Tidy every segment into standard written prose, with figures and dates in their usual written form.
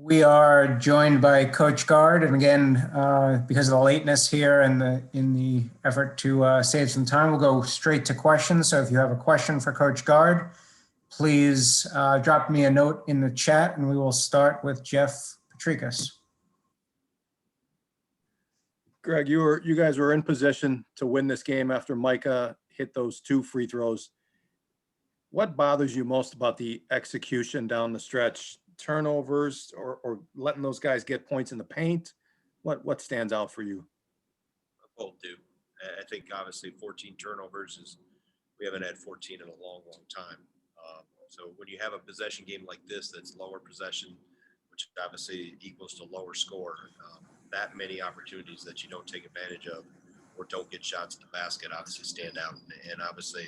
We are joined by Coach Gard, and again, because of the lateness here and in the effort to save some time, we'll go straight to questions. So if you have a question for Coach Gard, please drop me a note in the chat, and we will start with Jeff Petrikas. Greg, you guys were in position to win this game after Micah hit those 2 free throws. What bothers you most about the execution down the stretch? Turnovers or letting those guys get points in the paint? What stands out for you? Both do. I think obviously 14 turnovers we haven't had 14 in a long time. So when you have a possession game like this, that's lower possession, which obviously equals to lower score, that many opportunities that you don't take advantage of or don't get shots at the basket obviously stand out. And obviously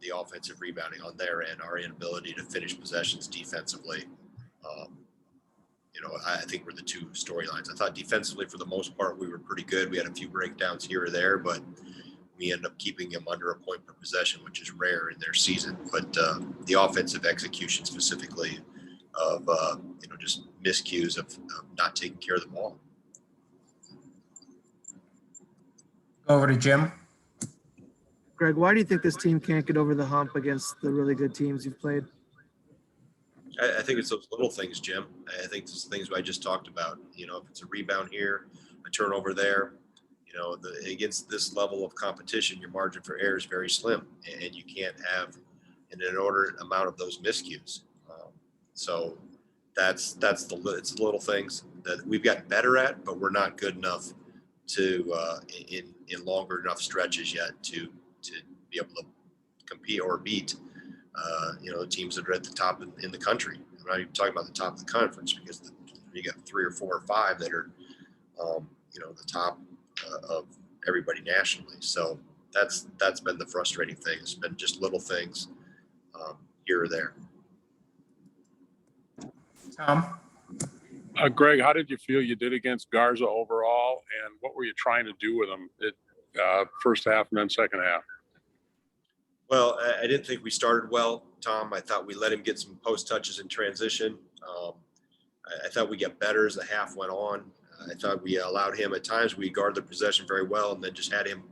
the offensive rebounding on their end, our inability to finish possessions defensively, I think were the 2 storylines. I thought defensively, for the most part, we were pretty good. We had a few breakdowns here or there, but we end up keeping them under a point per possession, which is rare in their season. But the offensive execution specifically of, just miscues of not taking care of the ball. Over to Jim. Greg, why do you think this team can't get over the hump against the really good teams you've played? I think it's those little things, Jim. I think it's the things I just talked about. If it's a rebound here, a turnover there, against this level of competition, your margin for error is very slim, and you can't have an inordinate amount of those miscues. So it's the little things that we've gotten better at, but we're not good enough to in longer enough stretches yet to be able to compete or beat the teams that are at the top in the country. I'm not even talking about the top of the conference, because you got 3 or 4 or 5 that are the top of everybody nationally. So that's been the frustrating thing. It's been just little things here or there. Tom? Greg, how did you feel you did against Garza overall, and what were you trying to do with them first half and then second half? Well, I didn't think we started well, Tom. I thought we let him get some post touches in transition. I thought we got better as the half went on. I thought we allowed him at times. We guarded the possession very well, and then just had him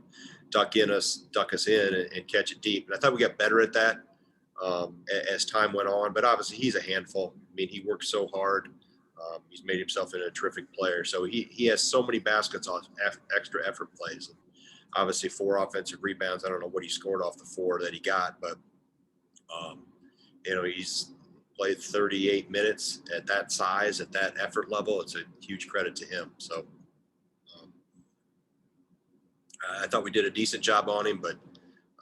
duck us in and catch it deep. And I thought we got better at that as time went on. But obviously, he's a handful. I mean, he works so hard. He's made himself into a terrific player. So he has so many baskets on extra effort plays. And obviously, 4 offensive rebounds. I don't know what he scored off the 4 that he got, but he's played 38 minutes at that size, at that effort level. It's a huge credit to him. So I thought we did a decent job on him, but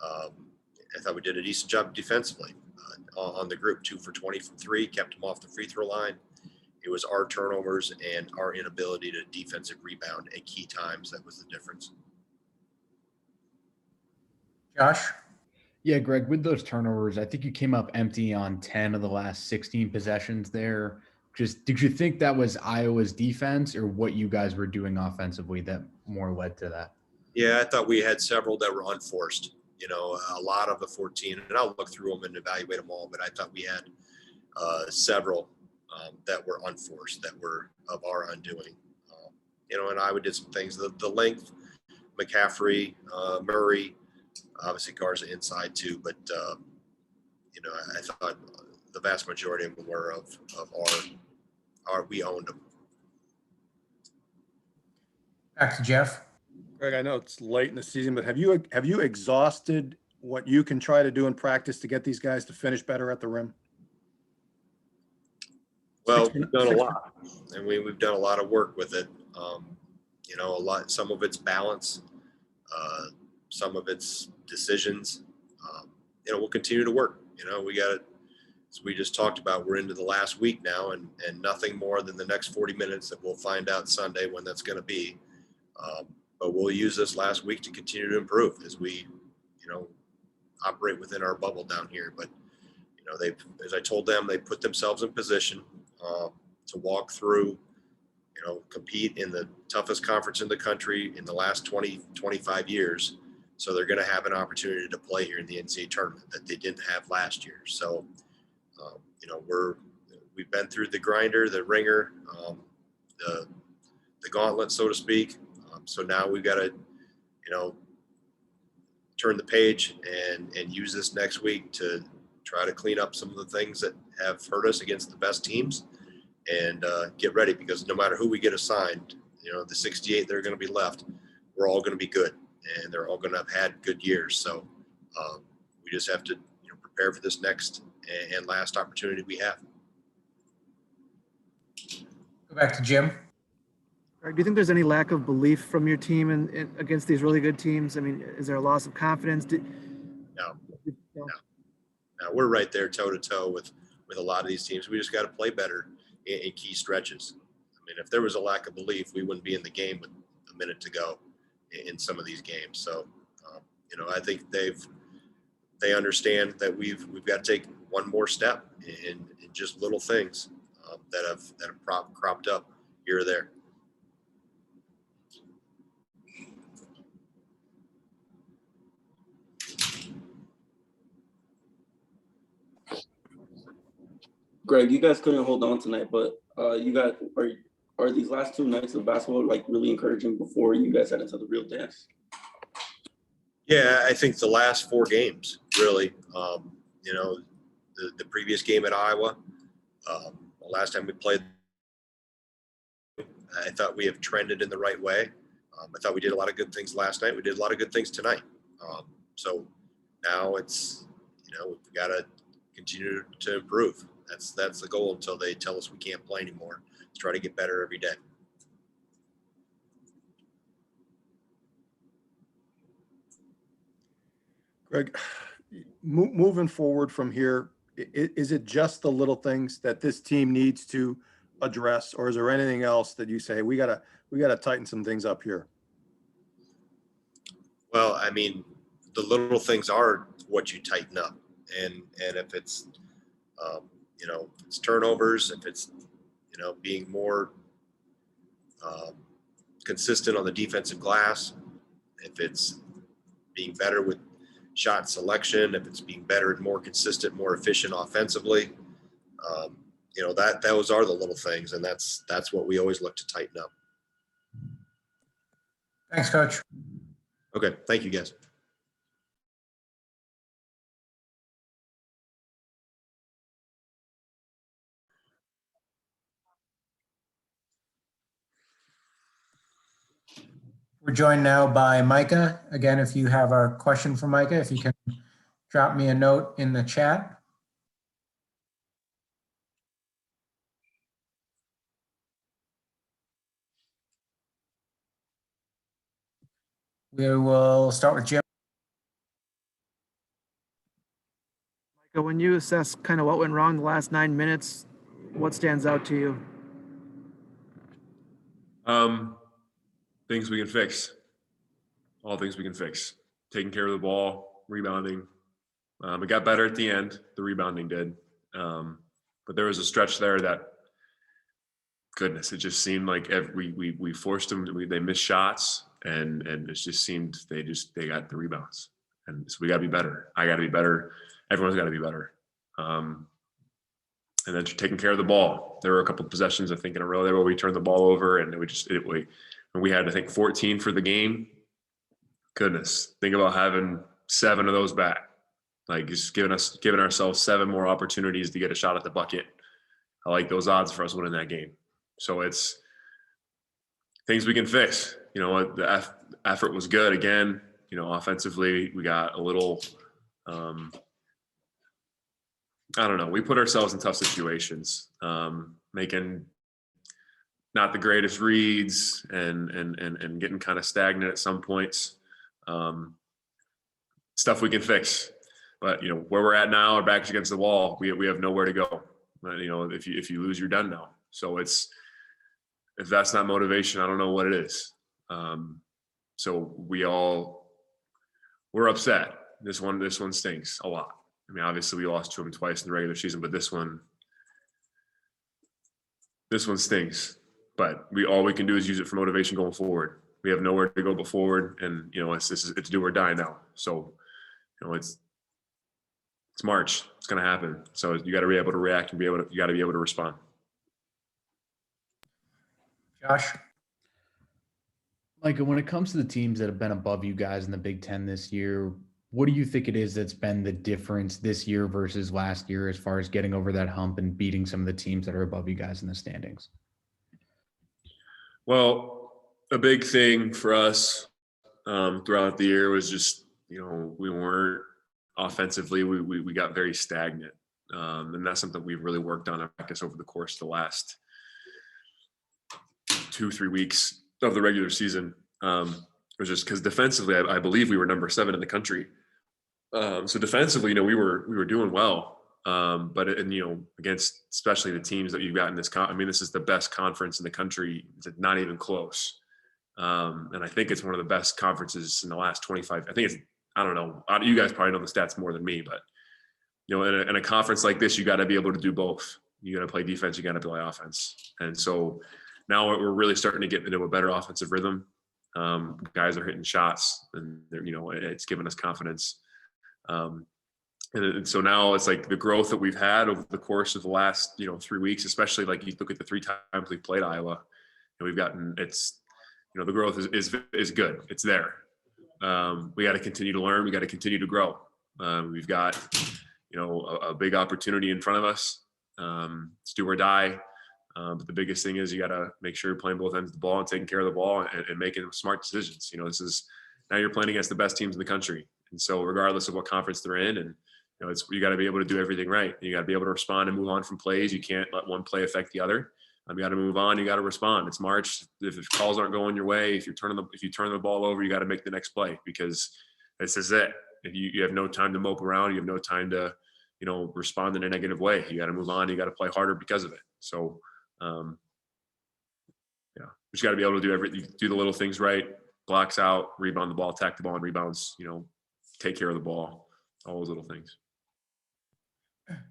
I thought we did a decent job defensively on the group. 2 for 20 from 3, kept him off the free throw line. It was our turnovers and our inability to defensive rebound at key times that was the difference. Josh? Yeah, Greg, with those turnovers, I think you came up empty on 10 of the last 16 possessions there. Just did you think that was Iowa's defense or what you guys were doing offensively that more led to that? Yeah, I thought we had several that were unforced. A lot of the 14, and I'll look through them and evaluate them all, but I thought we had several that were unforced, that were of our undoing. And Iowa did some things. The length, McCaffrey, Murray, obviously Garza inside too, but I thought the vast majority of them were of our we owned them. Back to Jeff. Greg, I know it's late in the season, but have you exhausted what you can try to do in practice to get these guys to finish better at the rim? Well, we've done a lot, and we've done a lot of work with it. A lot. Some of it's balance, some of it's decisions. We'll continue to work. We got it. As we just talked about, we're into the last week now, and nothing more than the next 40 minutes that we'll find out Sunday when that's going to be. But we'll use this last week to continue to improve as we, operate within our bubble down here. But as I told them, they put themselves in position to walk through, compete in the toughest conference in the country in the last 20, 25 years. So they're going to have an opportunity to play here in the NCAA tournament that they didn't have last year. So, we've been through the grinder, the ringer, the gauntlet, so to speak. So now we've got to, turn the page and use this next week to try to clean up some of the things that have hurt us against the best teams, and get ready, because no matter who we get assigned, the 68 that are going to be left, we're all going to be good, and they're all going to have had good years. So we just have to prepare for this next and last opportunity we have. Go back to Jim. Greg, do you think there's any lack of belief from your team against these really good teams? I mean, is there a loss of confidence? No. We're right there toe to toe with a lot of these teams. We just got to play better in key stretches. I mean, if there was a lack of belief, we wouldn't be in the game with a minute to go in some of these games. So, I think they understand that we've got to take one more step in just little things that have cropped up here or there. Greg, you guys couldn't hold on tonight, but are these last 2 nights of basketball like really encouraging before you guys head into the real dance? Yeah, I think the last 4 games really. The previous game at Iowa, the last time we played, I thought we have trended in the right way. I thought we did a lot of good things last night. We did a lot of good things tonight. So now it's we've got to continue to improve. That's the goal until they tell us we can't play anymore. Let's try to get better every day. Greg, moving forward from here, is it just the little things that this team needs to address, or is there anything else that you say we gotta tighten some things up here? Well, I mean, the little things are what you tighten up, and if it's it's turnovers, if it's being more consistent on the defensive glass, if it's being better with shot selection, if it's being better and more consistent, more efficient offensively, those are the little things, and that's what we always look to tighten up. Thanks, Coach. Okay, thank you, guys. We're joined now by Micah. Again, if you have a question for Micah, if you can drop me a note in the chat. We will start with Jim. Micah, when you assess kind of what went wrong the last 9 minutes, what stands out to you? Things we can fix. All things we can fix. Taking care of the ball, rebounding. It got better at the end. The rebounding did. But there was a stretch there that, goodness, it just seemed like we forced them. They missed shots, and it just seemed they got the rebounds. And so we got to be better. I got to be better. Everyone's got to be better. And then taking care of the ball. There were a couple of possessions, I think, in a row there where we turned the ball over, and we had, I think, 14 for the game. Goodness, think about having 7 of those back. Like, just giving ourselves 7 more opportunities to get a shot at the bucket. I like those odds for us winning that game. So it's things we can fix. The effort was good again. Offensively, we got a little. I don't know. We put ourselves in tough situations, making not the greatest reads and getting kind of stagnant at some points. Stuff we can fix, but where we're at now, our backs against the wall. We have nowhere to go. If you lose, you're done now. So if that's not motivation, I don't know what it is. So we're upset. This one stinks a lot. I mean, obviously we lost to them twice in the regular season, but this one stinks. But all we can do is use it for motivation going forward. We have nowhere to go but forward, and it's do or die now. So it's It's March. It's going to happen. So you got to be able to react and you got to be able to respond. Josh? Micah, when it comes to the teams that have been above you guys in the Big Ten this year, what do you think it is that's been the difference this year versus last year as far as getting over that hump and beating some of the teams that are above you guys in the standings? Well, a big thing for us throughout the year was just, we weren't offensively, we got very stagnant. And that's something we've really worked on in practice over the course of the last 2-3 weeks of the regular season. It was just because defensively, I believe we were number 7 in the country. So defensively, we were doing well. But against especially the teams that you've got in this, this is the best conference in the country. It's not even close. And I think it's one of the best conferences in the last 25. I think it's, I don't know. You guys probably know the stats more than me, but in a conference like this, you got to be able to do both. You got to play defense. You got to play offense. And so now we're really starting to get into a better offensive rhythm. Guys are hitting shots, and it's given us confidence. And so now it's like the growth that we've had over the course of the last 3 weeks, especially like you look at the 3 times we've played Iowa, and we've gotten the growth is good. It's there. We got to continue to learn. We got to continue to grow. We've got a big opportunity in front of us. It's do or die. But the biggest thing is you got to make sure you're playing both ends of the ball and taking care of the ball and making smart decisions. This is now you're playing against the best teams in the country, and so regardless of what conference they're in, and you got to be able to do everything right. You got to be able to respond and move on from plays. You can't let one play affect the other. You got to move on. You got to respond. It's March. If calls aren't going your way, if you turn the ball over, you got to make the next play, because this is it. If you have no time to mope around, you have no time to respond in a negative way. You got to move on. You got to play harder because of it. So just got to be able to do everything, do the little things right, blocks out, rebound the ball, attack the ball, and rebounds, take care of the ball, all those little things.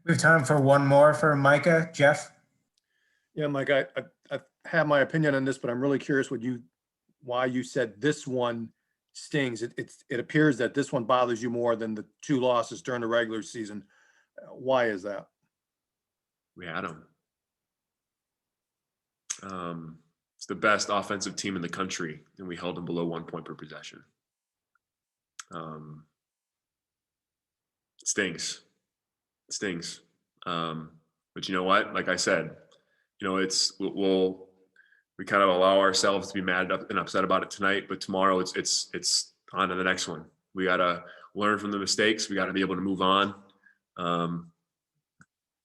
We have time for one more for Micah. Jeff? Yeah, Mike, I have my opinion on this, but I'm really curious why you said this one stings. It appears that this one bothers you more than the 2 losses during the regular season. Why is that? We had them. It's the best offensive team in the country, and we held them below 1 point per possession. It stings. It stings. But you know what? Like I said, we kind of allow ourselves to be mad and upset about it tonight, but tomorrow it's on to the next one. We got to learn from the mistakes. We got to be able to move on.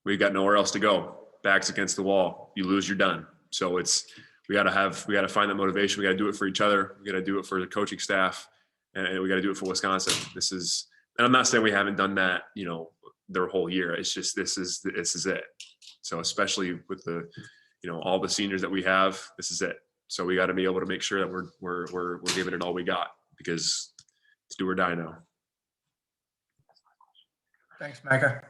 We got nowhere else to go. Backs against the wall. You lose, you're done. So we got to find that motivation. We got to do it for each other. We got to do it for the coaching staff, and we got to do it for Wisconsin. And I'm not saying we haven't done that, their whole year. It's just, this is it. So especially with the, all the seniors that we have, this is it. So we got to be able to make sure that we're giving it all we got, because it's do or die now. Thanks, Micah.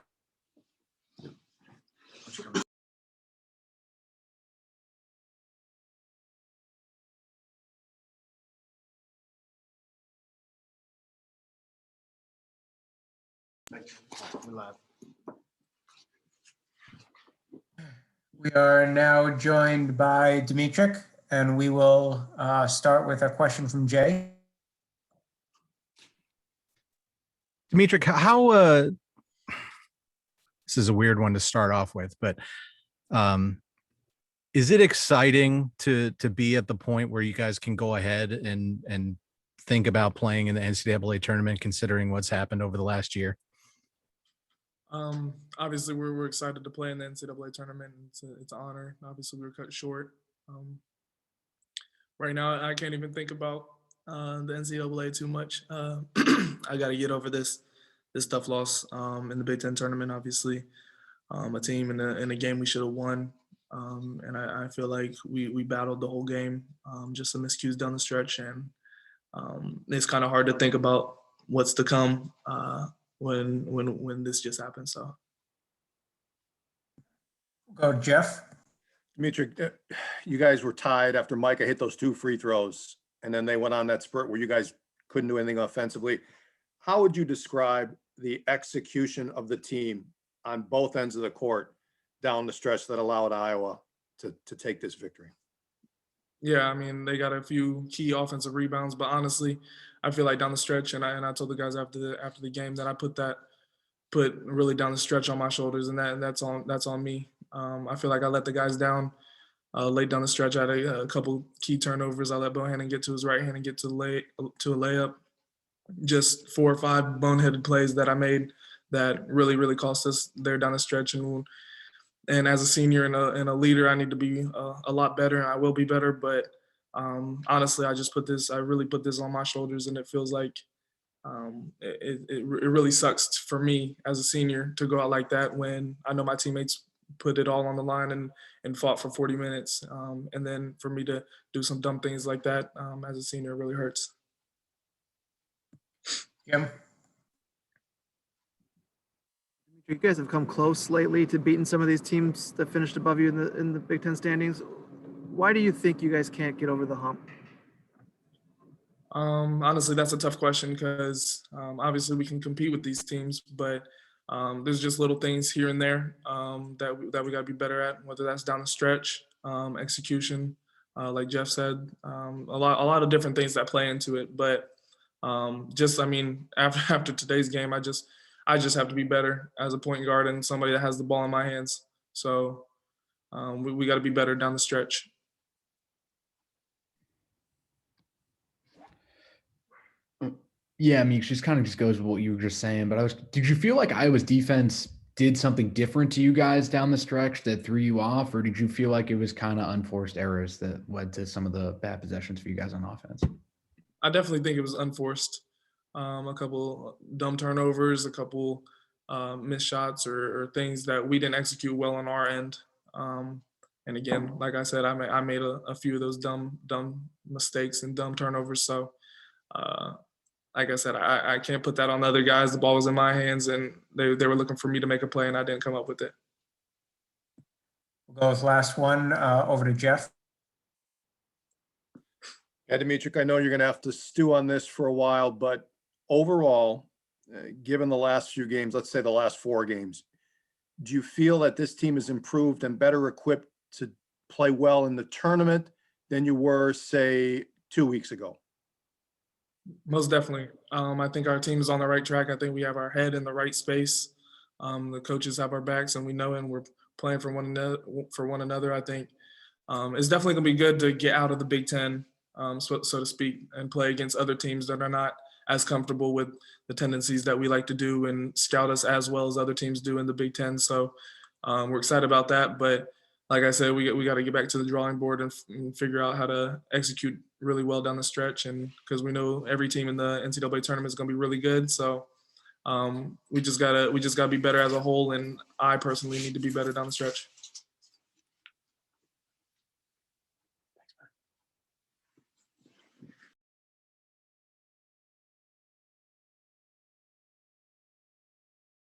We are now joined by Dmitrik, and we will start with a question from Jay. Dmitrik, how this is a weird one to start off with, but is it exciting to be at the point where you guys can go ahead and think about playing in the NCAA tournament, considering what's happened over the last year? Obviously we're excited to play in the NCAA tournament. It's an honor. Obviously we were cut short. Right now I can't even think about the NCAA too much. I got to get over this tough loss in the Big Ten tournament. Obviously, a team in a game we should have won, and I feel like we battled the whole game. Just some miscues down the stretch, and it's kind of hard to think about what's to come when this just happened. So, Go, Jeff. Dmitrik, you guys were tied after Micah hit those 2 free throws, and then they went on that spurt where you guys couldn't do anything offensively. How would you describe the execution of the team on both ends of the court down the stretch that allowed Iowa to take this victory? Yeah, I mean, they got a few key offensive rebounds, but honestly, I feel like down the stretch, and I told the guys after the game that I put really down the stretch on my shoulders, and that's on me. I feel like I let the guys down late down the stretch. I had a couple key turnovers. I let Bohannon get to his right hand and get to a layup. Just 4 or 5 boneheaded plays that I made that really cost us there down the stretch. And as a senior and a leader, I need to be a lot better, and I will be better. But honestly, I really put this on my shoulders, and it feels like it really sucks for me as a senior to go out like that when I know my teammates put it all on the line and fought for 40 minutes. And then for me to do some dumb things like that as a senior really hurts. Jim? You guys have come close lately to beating some of these teams that finished above you in the Big Ten standings. Why do you think you guys can't get over the hump? Honestly, that's a tough question because obviously we can compete with these teams, but there's just little things here and there that we got to be better at, whether that's down the stretch, execution, like Jeff said, a lot of different things that play into it. But after today's game, I just have to be better as a point guard and somebody that has the ball in my hands. So we got to be better down the stretch. Yeah, I mean, it just kind of just goes with what you were just saying. But did you feel like Iowa's defense did something different to you guys down the stretch that threw you off, or did you feel like it was kind of unforced errors that led to some of the bad possessions for you guys on offense? I definitely think it was unforced. A couple dumb turnovers, a couple missed shots or things that we didn't execute well on our end. And again, like I said, I made a few of those dumb mistakes and dumb turnovers. So like I said, I can't put that on the other guys. The ball was in my hands, and they were looking for me to make a play, and I didn't come up with it. We'll go with last one over to Jeff. Yeah, Dmitrik, I know you're going to have to stew on this for a while, but overall, given the last few games, let's say the last 4 games, do you feel that this team is improved and better equipped to play well in the tournament than you were, say, 2 weeks ago? Most definitely. I think our team is on the right track. I think we have our head in the right space. The coaches have our backs, and we know, and we're playing for one another. I think it's definitely going to be good to get out of the Big Ten, so to speak, and play against other teams that are not as comfortable with the tendencies that we like to do and scout us as well as other teams do in the Big Ten. So we're excited about that. But like I said, we got to get back to the drawing board and figure out how to execute really well down the stretch. And because we know every team in the NCAA tournament is going to be really good. So we just gotta be better as a whole. And I personally need to be better down the stretch.